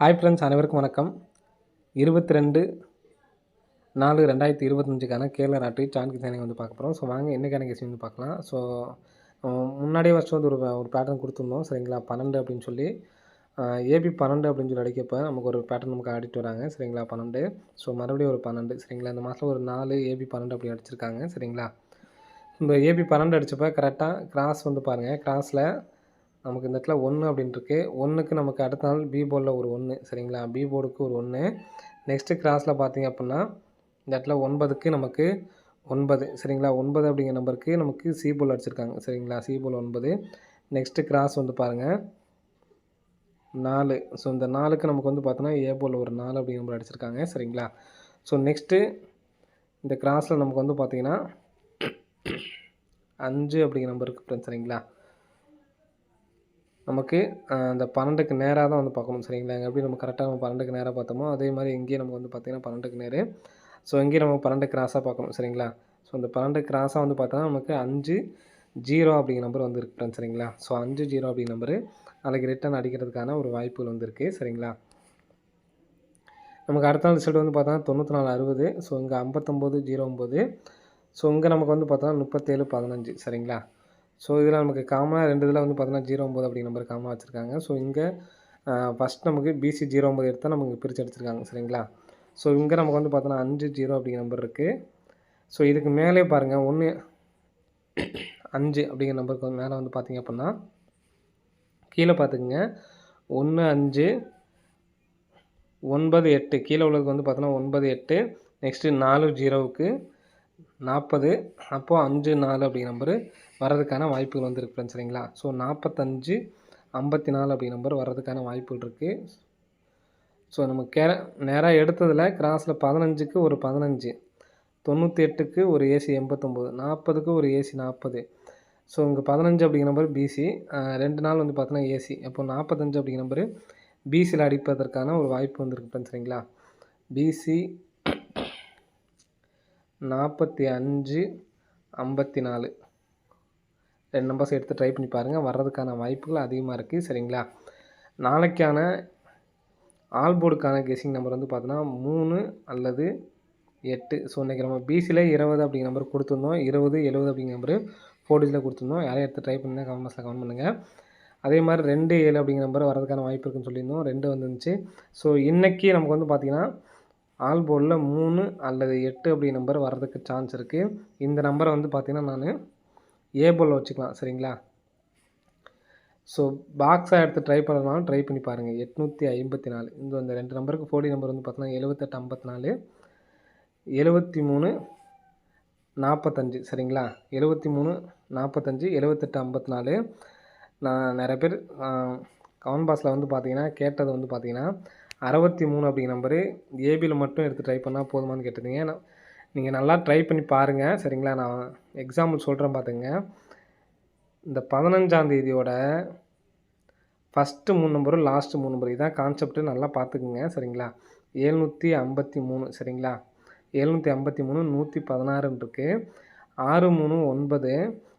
Hi friends, அனைவருக்கும் வணக்கம். 22/4/2025க்கான Kerala lottery chance கிசானை வந்து பார்க்க போகிறோம். ஸோ வாங்க என்னக்கான கேஸ் வந்து பார்க்கலாம். ஸோ முன்னாடியே வருஷம் வந்து ஒரு பேட்டர்ன் கொடுத்துருந்தோம் சரிங்களா. 12 அப்படின்னு சொல்லி ஏபி 12 அப்படின்னு சொல்லி அடிக்கப்போ நமக்கு ஒரு பேட்டர்ன் நமக்கு ஆடிட்டு வராங்க சரிங்களா. 12 ஸோ மறுபடியும் ஒரு 12 சரிங்களா. இந்த மாதம் ஒரு 4 ஏபி 12 அப்படி அடிச்சிருக்காங்க சரிங்களா. இந்த ஏபி 12 அடித்தப்போ கரெக்டாக கிராஸ் வந்து பாருங்கள். கிராஸில் நமக்கு இந்த இடத்துல 1 அப்படின்னு இருக்குது. 1க்கு நமக்கு அடுத்த நாள் பி போர்டில் ஒரு 1 சரிங்களா. பி போர்டுக்கு ஒரு 1. நெக்ஸ்ட்டு கிராஸில் பார்த்தீங்க அப்படின்னா இந்த இடத்துல 9க்கு நமக்கு 9 சரிங்களா. 9 அப்படிங்கிற நம்பருக்கு நமக்கு சி போல் அடிச்சிருக்காங்க சரிங்களா. சி போல் 9. நெக்ஸ்ட்டு கிராஸ் வந்து பாருங்கள் 4. ஸோ இந்த 4க்கு நமக்கு வந்து பார்த்தோன்னா ஏ போல் ஒரு 4 அப்படிங்கிற நம்பர் அடிச்சிருக்காங்க சரிங்களா. ஸோ நெக்ஸ்ட்டு இந்த கிராஸில் நமக்கு வந்து பார்த்திங்கன்னா 5 அப்படிங்கிற நம்பருக்கு ஃப்ரெண்ட்ஸ் சரிங்களா. நமக்கு அந்த 12க்கு நேராக தான் வந்து பார்க்கணும் சரிங்களா. எப்படி நம்ம கரெக்டாக நம்ம 12க்கு நேராக பார்த்தோமோ அதே மாதிரி இங்கேயும் நமக்கு வந்து பார்த்திங்கன்னா 12க்கு நேர். ஸோ இங்கேயும் நம்ம 12 கிராஸாக பார்க்கணும் சரிங்களா. ஸோ இந்த 12 கிராஸாக வந்து பார்த்தோன்னா நமக்கு 5-0 அப்படிங்கிற நம்பர் வந்து இருக்குது ஃப்ரெண்ட்ஸ் சரிங்களா. ஸோ 5-0 அப்படிங்கிற நம்பரு நாளைக்கு ரிட்டர்ன் அடிக்கிறதுக்கான ஒரு வாய்ப்புகள் வந்துருக்கு சரிங்களா. நமக்கு அடுத்த நாள் ரிசல்ட் வந்து பார்த்தோன்னா 94-60. ஸோ இங்கே 59-09. ஸோ இங்கே நமக்கு வந்து பார்த்தோன்னா 37-15 சரிங்களா. ஸோ இதில் நமக்கு காமனாக 2 இதில் வந்து பார்த்தோன்னா 09 அப்படிங்கிற நம்பர் காமனாக வச்சுருக்காங்க. ஸோ இங்கே ஃபஸ்ட் நமக்கு பிசி 09 எடுத்தால் நமக்கு பிரித்து அடிச்சிருக்காங்க சரிங்களா. ஸோ இங்கே நமக்கு வந்து பார்த்தோன்னா 5-0 அப்படிங்கிற நம்பர் இருக்குது. ஸோ இதுக்கு மேலே பாருங்கள் 1-5 அப்படிங்கிற நம்பருக்கு மேலே வந்து பார்த்திங்க அப்படின்னா கீழே பார்த்துக்குங்க 1-5-9-8 கீழே உள்ளதுக்கு வந்து பார்த்தோன்னா 9-8. நெக்ஸ்ட்டு 4-0க்கு 40. அப்போது 5-4 அப்படிங்கிற நம்பரு வர்றதுக்கான வாய்ப்புகள் வந்துருக்கு ஃப்ரெண்ட்ஸ் சரிங்களா. ஸோ 45-54 அப்படிங்கிற நம்பர் வர்றதுக்கான வாய்ப்புகள் இருக்குது. ஸோ நம்ம நேராக எடுத்ததில் கிராஸில் 15க்கு ஒரு 15, 98க்கு ஒரு ஏசி 89, 40க்கு ஒரு ஏசி 40. ஸோ இங்கே 15 அப்படிங்கிற நம்பர் பிசி, 2 நாள் வந்து பார்த்தோன்னா ஏசி. அப்போது 45 அப்படிங்கிற நம்பரு பிசியில் அடிப்பதற்கான ஒரு வாய்ப்பு வந்துருக்கு ஃப்ரெண்ட்ஸ் சரிங்களா. பிசி 45-54 2 நம்பர்ஸ் எடுத்து ட்ரை பண்ணி பாருங்கள். வர்றதுக்கான வாய்ப்புகள் அதிகமாக இருக்குது சரிங்களா. நாளைக்கான ஆல் போர்டுக்கான கெஸிங் நம்பர் வந்து பார்த்தோன்னா 3 அல்லது 8. ஸோ இன்றைக்கி நம்ம பிசியில் 20 அப்படிங்கிற நம்பர் கொடுத்துருந்தோம். 20, 70 அப்படிங்கிற நம்பர் 4 டிஜிட்டில் கொடுத்துருந்தோம். யாரையும் எடுத்து ட்ரை பண்ணுங்கள், கமெண்ட் பாக்ஸில் கமெண்ட் பண்ணுங்கள். அதே மாதிரி 2, 7 அப்படிங்கிற நம்பர் வரதுக்கான வாய்ப்பு இருக்குன்னு சொல்லியிருந்தோம். 2 வந்துருந்துச்சு. ஸோ இன்றைக்கி நமக்கு வந்து பார்த்திங்கன்னா ஆல் போர்டில் 3 அல்லது 8 அப்படிங்கிற நம்பர் வர்றதுக்கு சான்ஸ் இருக்குது. இந்த நம்பரை வந்து பார்த்திங்கன்னா நான் ஏ போர்டில் வச்சுக்கலாம் சரிங்களா. ஸோ பாக்ஸாக எடுத்து ட்ரை பண்ணுறதுனாலும் ட்ரை பண்ணி பாருங்கள். 854 இந்த 2 நம்பருக்கு 4 நம்பர் வந்து பார்த்தோன்னா 78-54, 73-45 சரிங்களா. 73-45, 78-54. நான் நிறைய பேர் கமெண்ட் பாக்ஸில் வந்து பார்த்தீங்கன்னா கேட்டது வந்து பார்த்தீங்கன்னா 63 அப்படிங்கிற நம்பரு ஏபியில் மட்டும் எடுத்து ட்ரை பண்ணால் போதுமானு கேட்டிருந்தீங்க. நீங்கள் நல்லா ட்ரை பண்ணி பாருங்கள் சரிங்களா. நான் எக்ஸாம்பிள் சொல்கிறேன் பார்த்துங்க. இந்த 15ஆம் தேதியோட ஃபஸ்ட்டு 3 நம்பரும் லாஸ்ட்டு 3 நம்பர் இதான் கான்செப்ட்டு, நல்லா பார்த்துக்குங்க சரிங்களா. 753 சரிங்களா. 753, 116 இருக்குது. 63 9,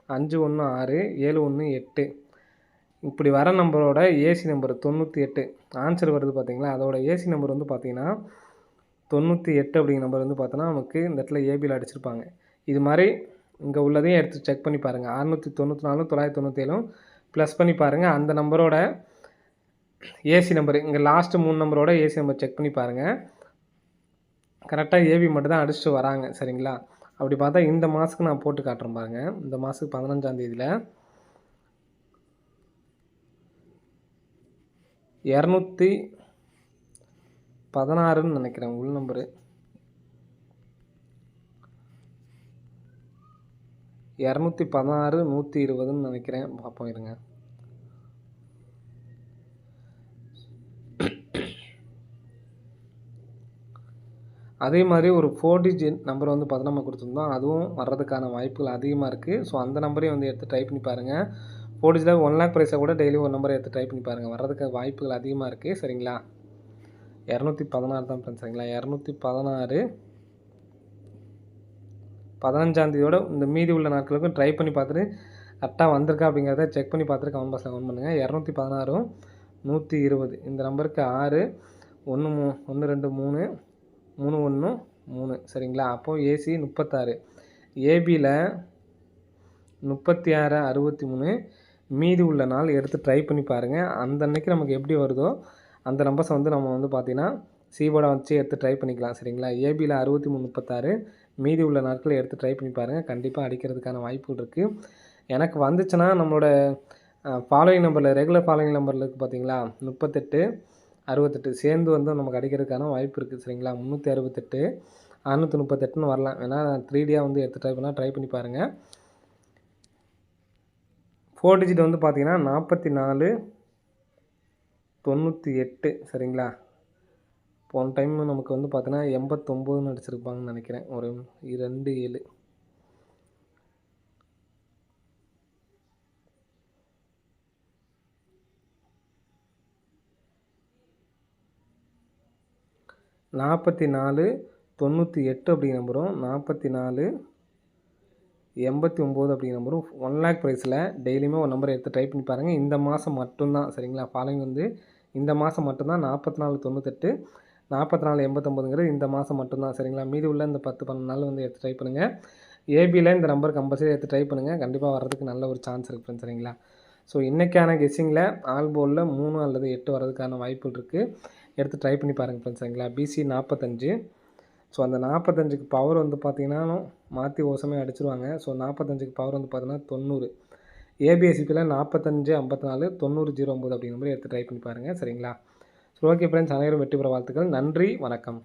51 6, 71 8. இப்படி வர நம்பரோட ஏசி நம்பர் 98 ஆன்சர் வருது பார்த்தீங்களா. அதோட ஏசி நம்பர் வந்து பார்த்தீங்கன்னா 98 அப்படிங்கிற நம்பர் வந்து பார்த்தோன்னா நமக்கு இந்த இடத்துல ஏபியில் அடிச்சிருப்பாங்க. இது மாதிரி இங்கே உள்ளதையும் எடுத்து செக் பண்ணி பாருங்கள். 694, 997 ப்ளஸ் பண்ணி பாருங்கள். அந்த நம்பரோட ஏசி நம்பர் இங்கே லாஸ்ட்டு 3 நம்பரோட ஏசி நம்பர் செக் பண்ணி பாருங்கள். கரெக்டாக ஏபி மட்டும் தான் அடிச்சுட்டு வராங்க சரிங்களா. அப்படி பார்த்தா இந்த மாதத்துக்கு நான் போட்டு காட்டுறேன் பாருங்கள். இந்த மாதத்துக்கு 15ஆம் தேதியில் 216ன்னு நினைக்கிறேன் உள் நம்பரு. 216, 120ன்னு நினைக்கிறேன். பார்ப்போம் இருங்க. அதே மாதிரி ஒரு 4 டிஜிட் நம்பர் வந்து பார்த்தோன்னா நம்ம கொடுத்துருந்தோம். அதுவும் வர்றதுக்கான வாய்ப்புகள் அதிகமாக இருக்குது. ஸோ அந்த நம்பரையும் வந்து எடுத்து ட்ரை பண்ணி பாருங்கள். 4 டிஜிட்டில் 1 லேக் ப்ரைஸை கூட டெய்லி ஒரு நம்பரை எடுத்து ட்ரை பண்ணி பாருங்கள். வர்றதுக்கு வாய்ப்புகள் அதிகமாக இருக்குது சரிங்களா. 216 தான் ஃப்ரெண்ட்ஸ் சரிங்களா. 216 15ஆம் தேதியோட இந்த மீதி உள்ள நாட்களுக்கும் ட்ரை பண்ணி பார்த்துட்டு கரெக்டாக வந்திருக்கா அப்படிங்கிறத செக் பண்ணி பார்த்துட்டு கமெண்ட் பாக்ஸில் கமெண்ட் பண்ணுங்கள். 216, 120 இந்த நம்பருக்கு 6, 1 1 2 3 3 1 3 சரிங்களா? அப்போது ஏசி 36. ஏபியில் 36 63 மீதி உள்ள நாள் எடுத்து ட்ரை பண்ணி பாருங்கள். அந்த அன்னைக்கு நமக்கு எப்படி வருதோ அந்த நம்பர்ஸை வந்து நம்ம வந்து பார்த்தீங்கன்னா சிபோர்டை வச்சு எடுத்து ட்ரை பண்ணிக்கலாம் சரிங்களா? ஏபியில் 63 36 மீதி உள்ள நாட்களை எடுத்து ட்ரை பண்ணி பாருங்கள். கண்டிப்பாக அடிக்கிறதுக்கான வாய்ப்புகள் இருக்குது. எனக்கு வந்துச்சுன்னா நம்மளோட ஃபாலோயிங் நம்பரில் ரெகுலர் ஃபாலோயிங் நம்பரில் இருக்குது பார்த்தீங்களா? 38 68 சேர்ந்து வந்து நமக்கு அடிக்கிறதுக்கான வாய்ப்பு இருக்குது சரிங்களா? 368 638ன்னு வரலாம். வேணா 3Dயாக வந்து எடுத்து ட்ரை பண்ணி பாருங்கள். 4 டிஜிட் வந்து பார்த்தீங்கன்னா 44 98 சரிங்களா? போன டைம் நமக்கு வந்து பார்த்தீங்கன்னா 89ன்னு அடிச்சிருப்பாங்கன்னு நினைக்கிறேன். ஒரு 2 7 44 98 அப்படிங்கிற நம்பரும் 44 89 அப்படிங்கிற நம்பரும் 1 லேக் ப்ரைஸில் டெய்லியுமே ஒரு நம்பரை எடுத்து ட்ரை பண்ணி பாருங்கள். இந்த மாதம் மட்டும்தான் சரிங்களா? ஃபாலோயிங் வந்து இந்த மாதம் மட்டும்தான் 44 98 44 89ங்கிறது இந்த மாதம் மட்டும்தான் சரிங்களா? மீதி உள்ள இந்த 10 12 நாள் வந்து எடுத்து ட்ரை பண்ணுங்கள். ஏபியில் இந்த நம்பர் கம்பல்சரி எடுத்து ட்ரை பண்ணுங்கள். கண்டிப்பாக வர்றதுக்கு நல்ல ஒரு சான்ஸ் இருக்குது ஃப்ரெண்ட்ஸ் சரிங்களா? ஸோ இன்றைக்கான கெஸ்ஸிங்கில் ஆல் போர்டில் 3 அல்லது 8 வர்றதுக்கான வாய்ப்புகள் இருக்குது. எடுத்து ட்ரை பண்ணி பாருங்கள் ஃப்ரெண்ட்ஸ் சரிங்களா? பிசி 45. ஸோ அந்த 45க்கு பவர் வந்து பார்த்திங்கன்னா மாற்றி ஓசமே அடிச்சிருவாங்க. ஸோ 45க்கு பவர் வந்து பார்த்திங்கன்னா 90. ஏபிஎஸ்சிபியில் 45 54 90 09 அப்படிங்கிற மாதிரி எடுத்து ட்ரை பண்ணி பாருங்கள் சரிங்களா? ஸோ ஓகே ஃப்ரெண்ட்ஸ், அனைவரும் வெற்றி பெற வாழ்த்துக்கள். நன்றி, வணக்கம்.